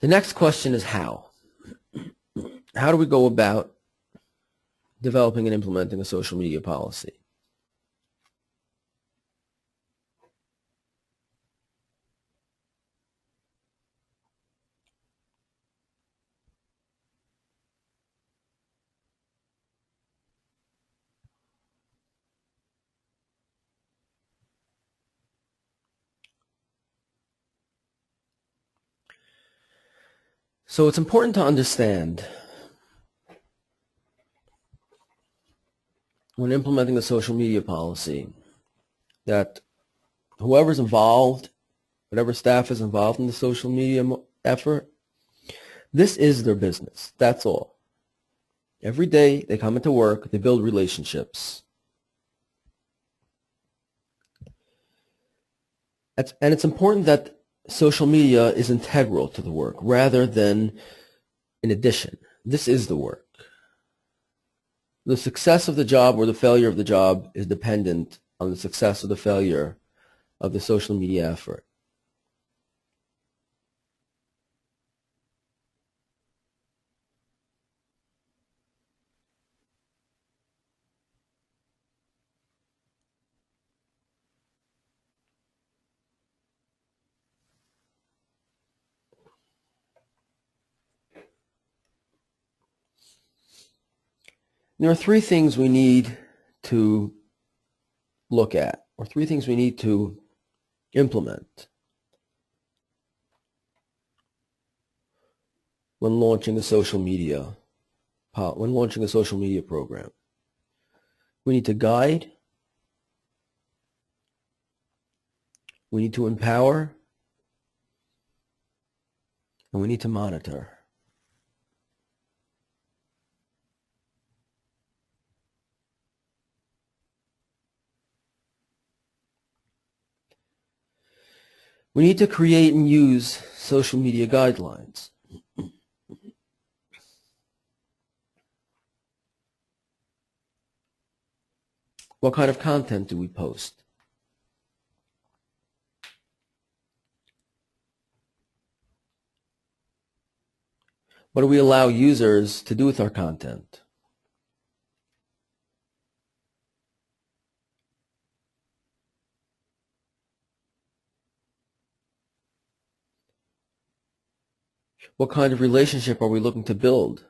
The next question is how. How do we go about developing and implementing a social media policy? So it's important to understand when implementing a social media policy that whoever's involved, whatever staff is involved in the social media effort, this is their business. That's all. Every day they come into work, they build relationships. And it's important that social media is integral to the work rather than in addition. This is the work. The success of the job or the failure of the job is dependent on the success or the failure of the social media effort. There are three things we need to look at, or three things we need to implement when launching a social media program. We need to guide, we need to empower, and we need to monitor. We need to create and use social media guidelines. What kind of content do we post? What do we allow users to do with our content? What kind of relationship are we looking to build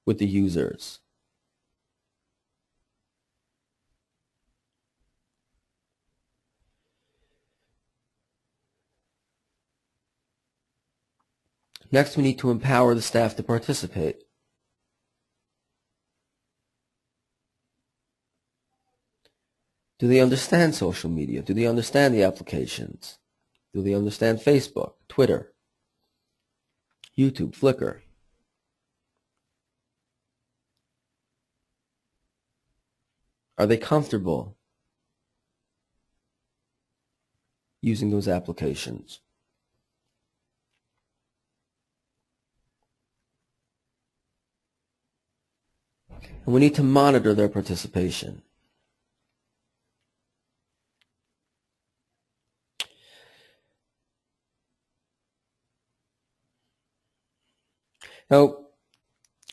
with the users? Next, we need to empower the staff to participate. Do they understand social media? Do they understand the applications? Do they understand Facebook, Twitter, YouTube, Flickr? Are they comfortable using those applications? And we need to monitor their participation. Now,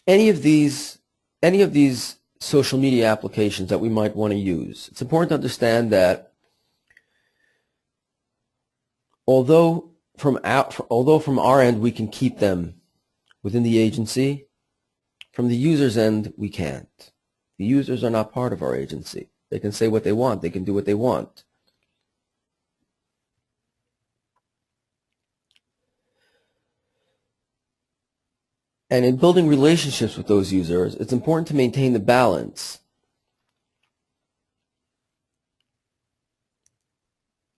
any of these social media applications that we might want to use, it's important to understand that although from our end we can keep them within the agency, from the user's end we can't. The users are not part of our agency. They can say what they want. They can do what they want. And in building relationships with those users, it's important to maintain the balance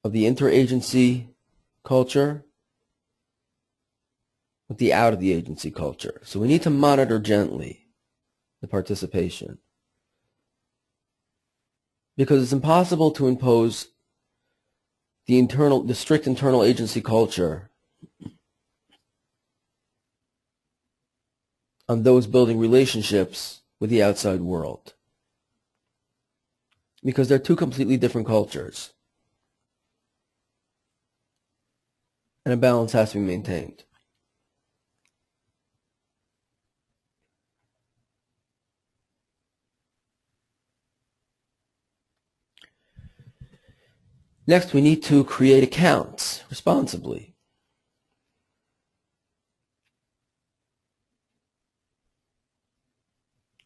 of the interagency culture with the out-of-the-agency culture. So we need to monitor gently the participation, because it's impossible to impose the strict internal agency culture on those building relationships with the outside world, because they're two completely different cultures, and a balance has to be maintained. Next, we need to create accounts responsibly.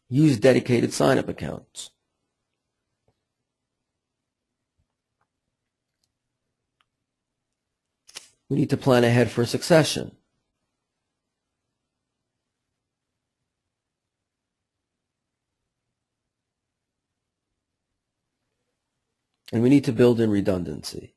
Use dedicated sign-up accounts. We need to plan ahead for succession. And we need to build in redundancy.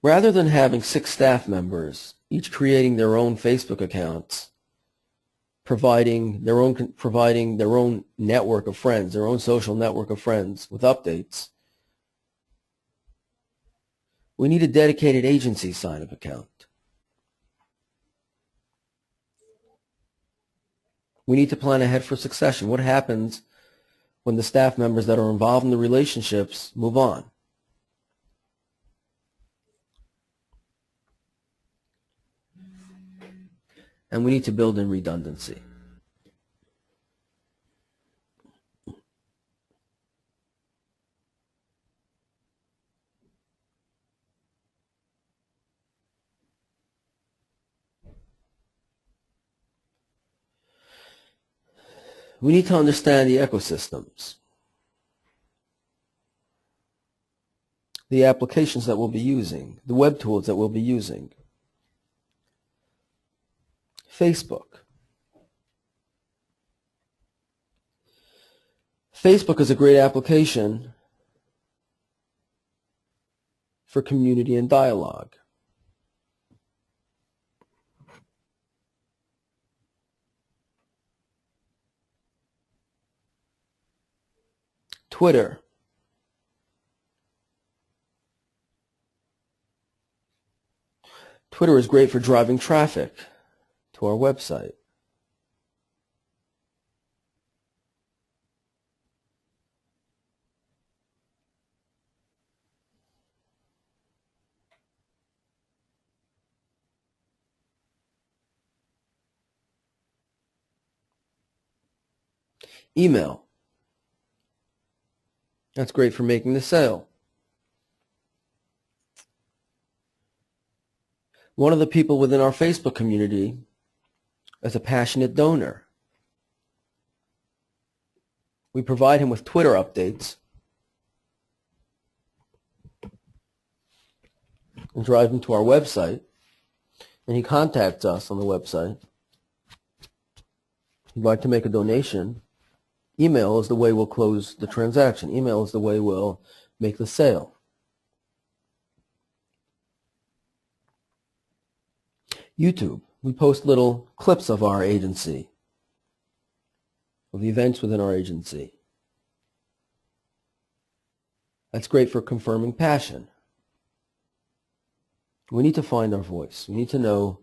Rather than having 6 staff members, each creating their own Facebook accounts, providing their own network of friends, their own social network of friends with updates, we need a dedicated agency sign-up account. We need to plan ahead for succession. What happens when the staff members that are involved in the relationships move on? And we need to build in redundancy. We need to understand the ecosystems, the applications that we'll be using, the web tools that we'll be using. Facebook. Facebook is a great application for community and dialogue. Twitter. Twitter is great for driving traffic to our website. Email. That's great for making the sale. One of the people within our Facebook community is a passionate donor. We provide him with Twitter updates and drive him to our website, and he contacts us on the website. He'd like to make a donation. Email is the way we'll close the transaction. Email is the way we'll make the sale. YouTube. We post little clips of our agency, of the events within our agency. That's great for confirming passion. We need to find our voice. We need to know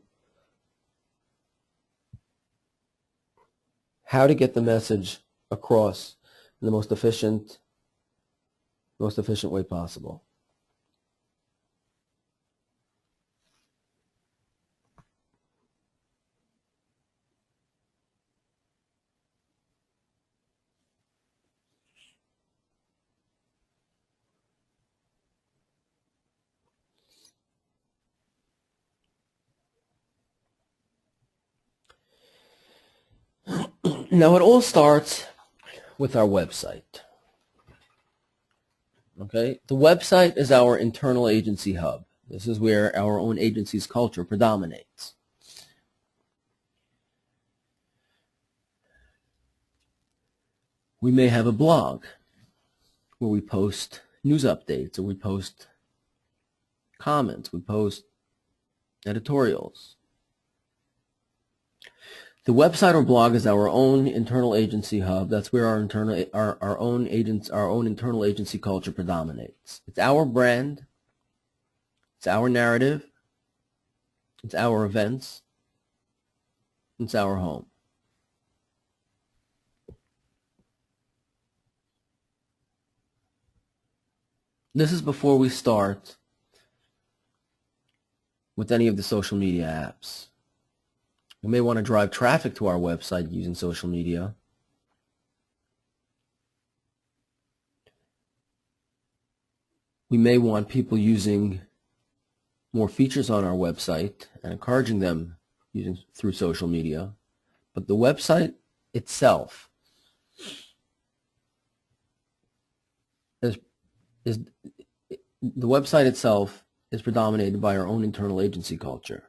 how to get the message across in the most efficient way possible. Now it all starts with our website. Okay? The website is our internal agency hub. This is where our own agency's culture predominates. We may have a blog where we post news updates, or we post comments, we post editorials. The website or blog is our own internal agency hub. That's where our own internal agency culture predominates. It's our brand. It's our narrative. It's our events. It's our home. This is before we start with any of the social media apps. We may want to drive traffic to our website using social media. We may want people using more features on our website and encouraging them using through social media. But the website itself is predominated by our own internal agency culture.